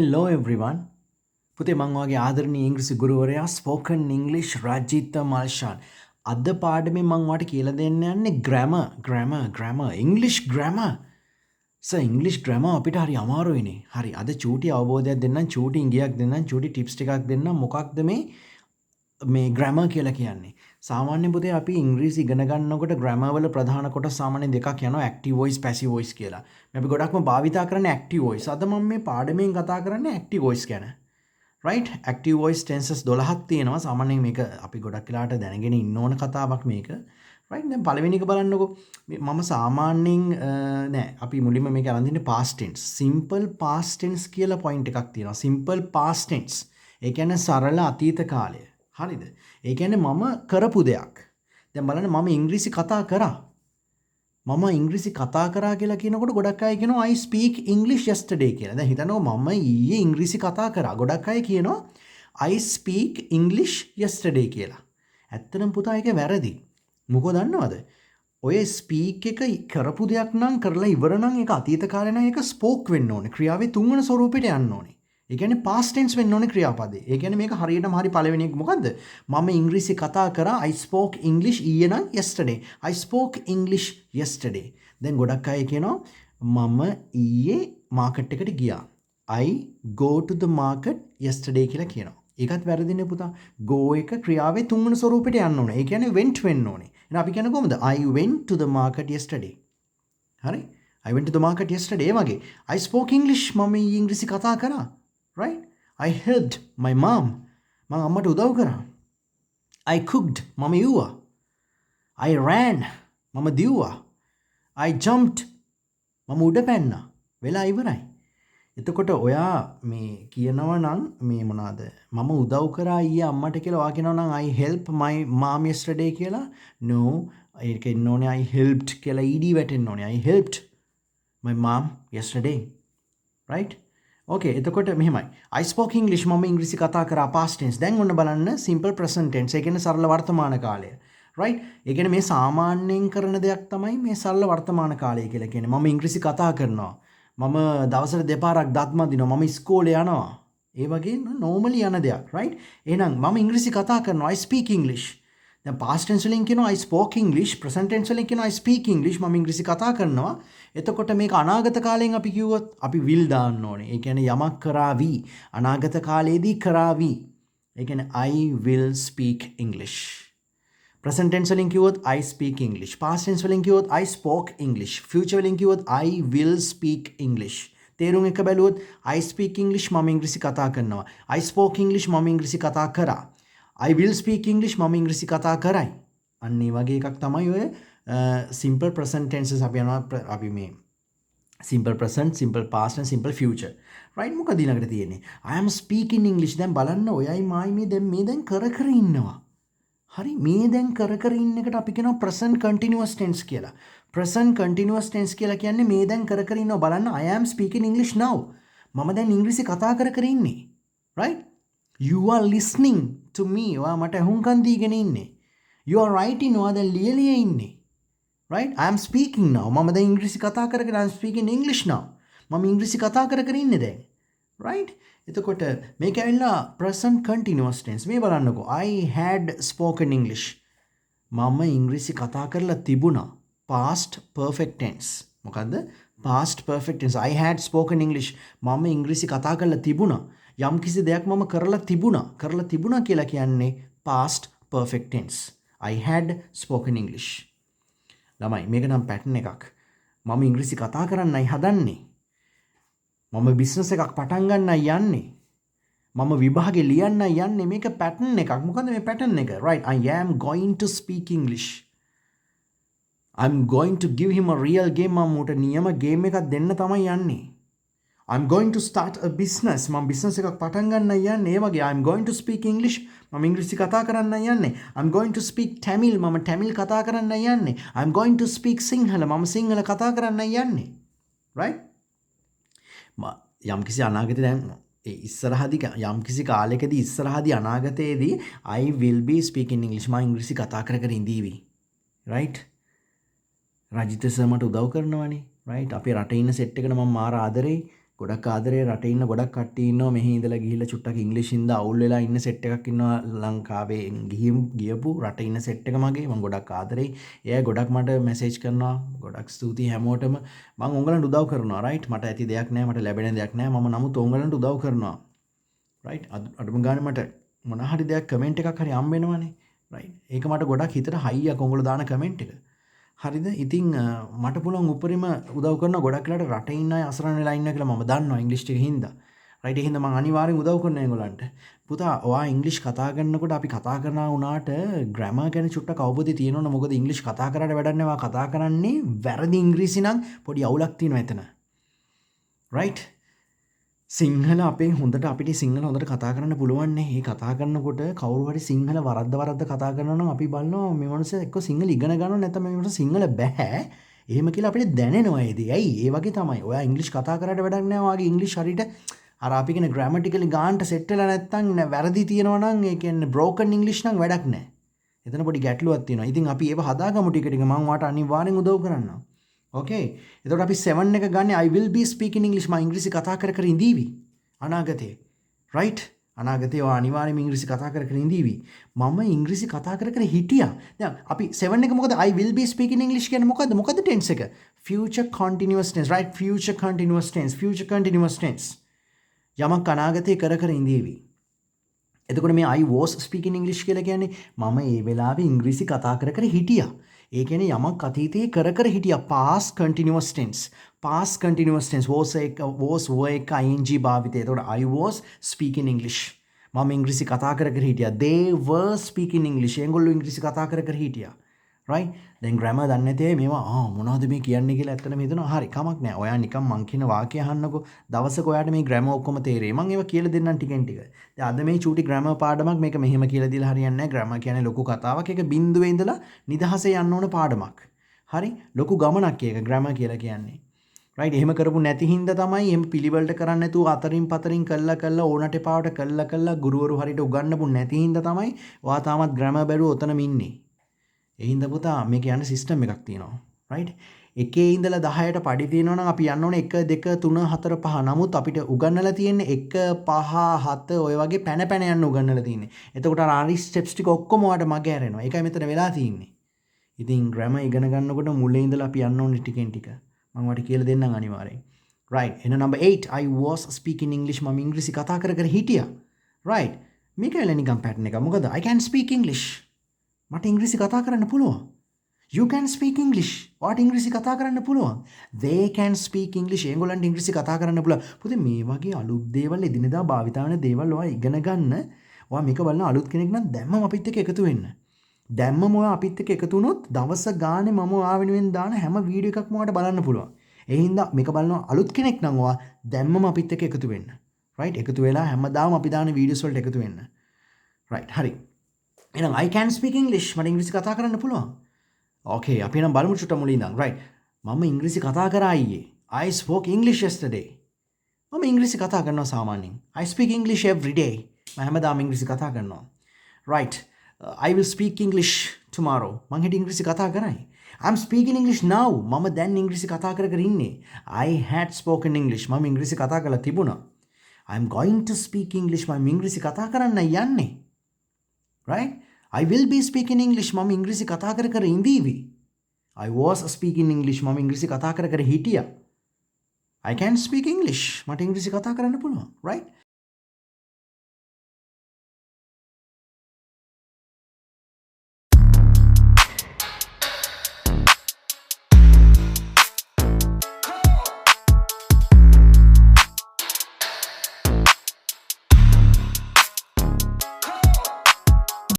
Hello everyone. පුතේ මං වගේ ආදරණීය ඉංග්‍රීසි ගුරුවරයා ස්පෝකන් ඉංග්ලිෂ් රජිත මල්ෂාන්. අද පාඩමේ මං ඔයාලට කියලා දෙන්න යන්නේ grammar English grammar. English grammar අපිට හරි අමාරුයිනේ. හරි අද චූටි අවබෝධයක් දෙන්නම්, චූටි ඉඟියක් දෙන්නම්, චූටි ටිප්ස් ටිකක් දෙන්නම්. මොකක්ද මේ ග්‍රැමර් කියලා කියන්නේ? සාමාන්‍ය පුතේ අපි ඉංග්‍රීසි ඉගෙන ගන්නකොට ග්‍රැමර් වල ප්‍රධාන කොටස් සාමාන්‍යයෙන් දෙකක් යනවා, ඇක්ටිව් වොයිස්, පැසිව් වොයිස් කියලා. මේ අපි ගොඩක්ම භාවිතා කරන්නේ ඇක්ටිව් වොයිස්. අද මම මේ පාඩමෙන් කතා කරන්නේ ඇක්ටිව් වොයිස් ගැන. right active voice tenses 12ක් තියෙනවා. සාමාන්‍යයෙන් මේක අපි ගොඩක් වෙලාට දැනගෙන ඉන්න ඕන කතාවක් මේක. right දැන් පළවෙනි එක බලන්නකෝ. මම සාමාන්‍යයෙන් නෑ අපි මුලින්ම මේක අරන් දින්නේ past tense. simple past tense කියලා point එකක් තියෙනවා. simple past tense. ඒ කියන්නේ සරල අතීත කාලය. හරිද? ඒ කියන්නේ මම කරපු දෙයක්. දැන් බලන්න මම ඉංග්‍රීසි කතා කරා. මම ඉංග්‍රීසි කතා කරා කියලා කියනකොට ගොඩක් අය කියනවා I speak English yesterday කියලා. දැන් හිතන්නකෝ මම ඊයේ ඉංග්‍රීසි කතා කරා. ගොඩක් අය කියනවා I speak English yesterday කියලා. ඇත්තටම පුතා ඒක වැරදි. මොකෝ දන්නවද? ඔය ස්පීක් එක කරපු දෙයක් නම් කරලා ඉවර නම් ඒක අතීත කාලේ නම් ඒක ස්පෝක් වෙන්න ඕනේ. ක්‍රියාවේ තුන්වන ස්වරූපෙට යන්න ඕනේ. ඒ කියන්නේ past tense වෙන්න ඕනේ ක්‍රියාපදේ. ඒ කියන්නේ මේක හරියටම හරි පළවෙනි එක මොකද්ද? මම ඉංග්‍රීසි කතා කරා I spoke English ඊයේ නම් yesterday. I spoke English yesterday. දැන් ගොඩක් අය කියනවා මම ඊයේ මාකට් එකට ගියා. I go to the market yesterday කියලා කියනවා. ඒකත් වැරදිනේ පුතා. go එක ක්‍රියාවේ තුන්වන ස්වරූපෙට යන්න ඕනේ. ඒ කියන්නේ went වෙන්න ඕනේ. එහෙනම් අපි කියන්නේ කොහොමද? I went to the market yesterday. හරි? I went to the market yesterday වගේ. I spoke English මම ඊයේ ඉංග්‍රීසි කතා කරා. right I helped my mom මම අම්මට උදව් කරා. I cooked මම යුවා. I ran මම දිව්වා. I jumped මම උඩ පැන්නා. වෙලා ඉවරයි. එතකොට ඔයා මේ කියනවා නම් මේ මොනවාද මම උදව් කරා ඊයේ අම්මට කියලා ඔයා කියනවා නම් I helped my mom yesterday කියලා. no ඒක ඉන්න ඕනේ I helped කියලා ed වැටෙන්න ඕනේ. I helped my mom yesterday. right okay එතකොට මෙහෙමයි I spoke English මම ඉංග්‍රීසි කතා කරා past tense. දැන් ඔන්න බලන්න simple present tense. ඒ කියන්නේ සරල වර්තමාන කාලය. right ඒ කියන්නේ මේ සාමාන්‍යයෙන් කරන දෙයක් තමයි මේ සරල වර්තමාන කාලය කියලා කියන්නේ. මම ඉංග්‍රීසි කතා කරනවා. මම දවසට දෙපාරක් දත් මදිනවා. මම ඉස්කෝලේ යනවා. ඒ වගේ normally යන දෙයක්. right එහෙනම් මම ඉංග්‍රීසි කතා කරනවා. I speak English. දැන් past tense වලින් කියනවා I spoke English. present tense වලින් කියනවා I speak English. මම ඉංග්‍රීසි කතා කරනවා. එතකොට මේක අනාගත කාලයෙන් අපි කිව්වොත් අපි will දාන්න ඕනේ. ඒ කියන්නේ යමක් කරાવી. අනාගත කාලයේදී කරાવી. ඒ කියන්නේ I will speak English. present tense වලින් කිව්වොත් I speak English. past tense වලින් කිව්වොත් I spoke English. future වලින් කිව්වොත් I will speak English. තේරුම් එක බැලුවොත් I speak English මම ඉංග්‍රීසි කතා කරනවා. I spoke English මම ඉංග්‍රීසි කතා කරා. I will speak English මම ඉංග්‍රීසි කතා කරයි. අන්න ඒ වගේ එකක් තමයි ඔය simple present tenses අපි යනවා අපි මේ simple present, simple past and simple future. right මොකද ඊළඟට තියෙන්නේ? I am speaking English. දැන් බලන්න ඔයයි මායි මේ දැන් කර කර ඉන්නවා. හරි මේ දැන් කර කර ඉන්න එකට අපි කියනවා present continuous tense කියලා. present continuous tense කියලා කියන්නේ මේ දැන් කර කර ඉන්නවා. බලන්න I am speaking English now. මම දැන් ඉංග්‍රීසි කතා කර කර ඉන්නේ. right you are listening to me. ඔයා මට අහුම්කන් දීගෙන ඉන්නේ. you are writing. ඔයා දැන් ලියලිය ඉන්නේ. right I am speaking now. මම දැන් ඉංග්‍රීසි කතා කරගෙන I am speaking English now. මම ඉංග්‍රීසි කතා කර කර ඉන්නේ දැන්. right එතකොට මේක ඇවිල්ලා present continuous tense. මේ බලන්නකෝ I had spoken English. මම ඉංග්‍රීසි කතා කරලා තිබුණා. past perfect tense. මොකද්ද? past perfect tense. I had spoken English. මම ඉංග්‍රීසි කතා කරලා තිබුණා. යම් කිසි දෙයක් මම කරලා තිබුණා කියලා කියන්නේ past perfect tense. I had spoken English. ළමයි මේක නම් පැටර්න් එකක්. මම ඉංග්‍රීසි කතා කරන්නයි හදන්නේ. මම බිස්නස් එකක් පටන් ගන්නයි යන්නේ. මම විභාගේ ලියන්නයි යන්නේ. මේක පැටර්න් එකක්. මොකද මේ පැටර්න් එක? right I am going to speak English. I'm going to give him a real game. මම උට නියම ගේම් එකක් දෙන්න තමයි යන්නේ. I'm going to start a business. මම බිස්නස් එකක් පටන් ගන්නයි යන්නේ. ඒ වගේ I'm going to speak English. මම ඉංග්‍රීසි කතා කරන්නයි යන්නේ. I'm going to speak Tamil. මම Tamil කතා කරන්නයි යන්නේ. I'm going to speak Sinhala. මම සිංහල කතා කරන්නයි යන්නේ. right යම්කිසි අනාගතේ දැන් ඉස්සරහදී යම්කිසි කාලයකදී ඉස්සරහදී අනාගතයේදී I will be speaking English. මම ඉංග්‍රීසි කතා කර කර ඉඳීවි. right රජිත සර් මට උදව් කරනවානේ. right අපේ රටේ ඉන්න සෙට් එකට මම මාර ආදරෙයි. ගොඩක් ආදරේ රටේ ඉන්න ගොඩක් කට්ටිය ඉන්නවා මෙහි ඉඳලා ගිහිල්ලා චුට්ටක් ඉංග්‍රීසින්ද අවුල් වෙලා ඉන්න සෙට් එකක් ඉන්නවා ලංකාවේ ගියපු රටේ ඉන්න සෙට් එක මගේ මම ගොඩක් ආදරේ එයා ගොඩක් මට මැසේජ් කරනවා ගොඩක් ස්තුතියි හැමෝටම මම උංගලන්ට උදව් කරනවා රයිට් මට ඇති දෙයක් නැහැ මට ලැබෙන දෙයක් නැහැ මම නමුත් උංගලන්ට උදව් කරනවා රයිට් අඩුම ගානේ මට මොන හරි දෙයක් කමෙන්ට් එකක් හරි හම්බ වෙනවනේ රයිට් ඒක මට ගොඩක් හිතට හයියක් උංගල දාන කමෙන්ට් එක හරිද ඉතින් මට පුළුවන් උපරිම උදව් කරන ගොඩක් වෙලාට රටේ ඉන්න අය අසරණ වෙලා ඉන්නවා කියලා මම දන්නවා ඉංග්‍රීසි ටික හින්දා රයිට් ඒ හින්දා මම අනිවාර්යෙන් උදව් කරනවා ඒගොල්ලන්ට පුතා ඔයා ඉංග්‍රීසි කතා කරනකොට අපි කතා කරනවා වුණාට ග්‍රැමර් ගැන චුට්ටක් අවබෝධය තියෙනවනේ මොකද ඉංග්‍රීසි කතා කරාට වැඩක් නැහැ ඔයා කතා කරන්නේ වැරදි ඉංග්‍රීසි නම් පොඩි අවුලක් තියෙනවා එතන රයිට් සිංහල අපේ හොඳට අපිට සිංහල හොඳට කතා කරන්න පුළුවන් නේ. ඒ කතා කරනකොට කවුරු හරි සිංහල වරද්ද කතා කරනවා නම් අපි බලනවා මේ මනුස්සයා එක්ක සිංහල ඉගෙන ගන්නව නැත්නම් මේ මනුස්සයා සිංහල බෑ. එහෙම කියලා අපිට දැනෙනවා ඒ දේ. ඇයි? ඒ වගේ තමයි. ඔයා ඉංග්‍රීසි කතා කරාට වැඩක් නෑ. ඔයාගේ ඉංග්‍රීසි හරියට අර අපි කියන ග්‍රැමටිකලි ගානට සෙට් වෙලා නැත්නම් වැරදි තියෙනවා නම් ඒ කියන්නේ බ්‍රෝකන් ඉංග්‍රීසි නම් වැඩක් නෑ. එතන පොඩි ගැටලුවක් තියෙනවා. ඉතින් අපි ඒව හදාගමු ටික ටික. මම ඔයාට අනිවාර්යෙන් උදව් කරන්නම්. ඕකේ එතකොට අපි 7 එක ගන්න I will be speaking English මම ඉංග්‍රීසි කතා කර ඉඳීවි අනාගතේ right අනාගතේ ඔය අනිවාර්යයෙන්ම ඉංග්‍රීසි කතා කර ඉඳීවි මම ඉංග්‍රීසි කතා කර හිටියා දැන් අපි 7 එක මොකද I will be speaking English කියන්නේ මොකද tense එක future continuous tense right future continuous tense යමක් අනාගතේ කර ඉඳීවි එතකොට මේ I was speaking English කියලා කියන්නේ මම ඒ වෙලාවේ ඉංග්‍රීසි කතා කර හිටියා ඒ කියන්නේ යමක් අතීතයේ කර හිටියා past continuous tense was were එක ing භාවිතය. එතකොට I was speaking English. මම ඉංග්‍රීසි කතා කර හිටියා. They were speaking English. ඒගොල්ලෝ ඉංග්‍රීසි කතා කර හිටියා. right? දැන් grammar දන්නේ නැති අය මේවා මොනවද මේ කියන්නේ කියලා ඇත්තටම හිතනවා. හරි කමක් නැහැ. ඔයා නිකන් මං කියන වාක්‍ය අහන්නකෝ. දවසක ඔයාට මේ grammar ඔක්කොම තේරෙයි. මං ඒවා කියලා දෙන්නම් ටිකෙන් ටික. දැන් අද මේ චූටි grammar පාඩමක් මේක මෙහෙම කියලා දීලා හරියන්නේ නැහැ. grammar කියන්නේ ලොකු කතාවක්. ඒක බිඳුවේ ඉඳලා නිදහසේ යන්න ඕන පාඩමක්. හරි? ලොකු ගමනක් ඒක grammar කියලා කියන්නේ. right? එහෙම කරපු නැති හින්දා තමයි එහෙම පිළිවෙලට කරන්නේ නැතුව අතරින් පතරින් කළා ඕනට එපාවට කළා ගුරුවරු හරියට උගන්වපු නැති හින්දා තමයි ඔයා තාමත් grammar බැලුව ඔතනම ඉන්නේ. ඒ හින්දා පුතා මේක යන සිස්ටම් එකක් තියෙනවා. right? එකේ ඉඳලා 10ට පඩි තියෙනවා නම් අපි යන්න ඕනේ 1 2 3 4 5. නමුත් අපිට උගන්වලා තියෙන්නේ 1 5 7 ඔය වගේ පැන යන්න උගන්වලා තියෙන්නේ. එතකොට අර ආරි ස්ටෙප්ස් ටික ඔක්කොම ඔයාලට මග ඇරෙනවා. ඒකයි මෙතන වෙලා තියෙන්නේ. ඉතින් grammar ඉගෙන ගන්නකොට මුලින් ඉඳලා අපි යන්න ඕනේ ටිකෙන් ටික. මම ඔයාලට කියලා දෙන්නම් අනිවාර්යෙන්. right? එන number 8 I was speaking English මම ඉංග්‍රීසි කතා කර හිටියා. right? මේක වෙලා නිකන් පැටර්න් එක. මොකද I can speak English. මට ඉංග්‍රීසි කතා කරන්න පුළුවන්. You can speak English. ඔයාට ඉංග්‍රීසි කතා කරන්න පුළුවන්. They can speak English. ඒගොල්ලන්ට ඉංග්‍රීසි කතා කරන්න පුළුවන්. පුතේ මේ වගේ අලුත් දේවල් එදිනෙදා භාවිත වෙන දේවල් ඔයා ඉගෙන ගන්න. ඔයා මේක බලන අලුත් කෙනෙක් නම් දැම්මම අපිත් එක්ක එකතු වෙන්න. දැම්මම ඔයා අපිත් එක්ක එකතු වුණොත් දවස් ගානේ මම ඔයා වෙනුවෙන් දාන හැම වීඩියෝ එකක්ම ඔයාට බලන්න පුළුවන්. ඒ හින්දා මේක බලන අලුත් කෙනෙක් නම් ඔයා දැම්මම අපිත් එක්ක එකතු වෙන්න. right? එකතු වෙලා හැමදාම අපි දාන වීඩියෝස් වලට එකතු වෙන්න. right? හරි. එහෙනම් I can speak English. මට ඉංග්‍රීසි කතා කරන්න පුළුවන්. okay අපි නම් බලමු චුට්ට මුලින් ඉඳන්. right? මම ඉංග්‍රීසි කතා කරා ඊයේ. I spoke English yesterday. මම ඉංග්‍රීසි කතා කරනවා සාමාන්‍යයෙන්. I speak English every day. මම හැමදාම ඉංග්‍රීසි කතා කරනවා. right? I will speak English tomorrow. මං හෙට ඉංග්‍රීසි කතා කරයි. I'm speaking English now. මම දැන් ඉංග්‍රීසි කතා කර ඉන්නේ. I had spoken English. මම ඉංග්‍රීසි කතා කරලා තිබුණා. I'm going to speak English. මම ඉංග්‍රීසි කතා කරන්න යන්නේ. right? I will be speaking English. මම ඉංග්‍රීසි කතා කර ඉඳීවි. I was speaking English. මම ඉංග්‍රීසි කතා කර හිටියා. I can speak English. මට ඉංග්‍රීසි කතා කරන්න පුළුවන්. right?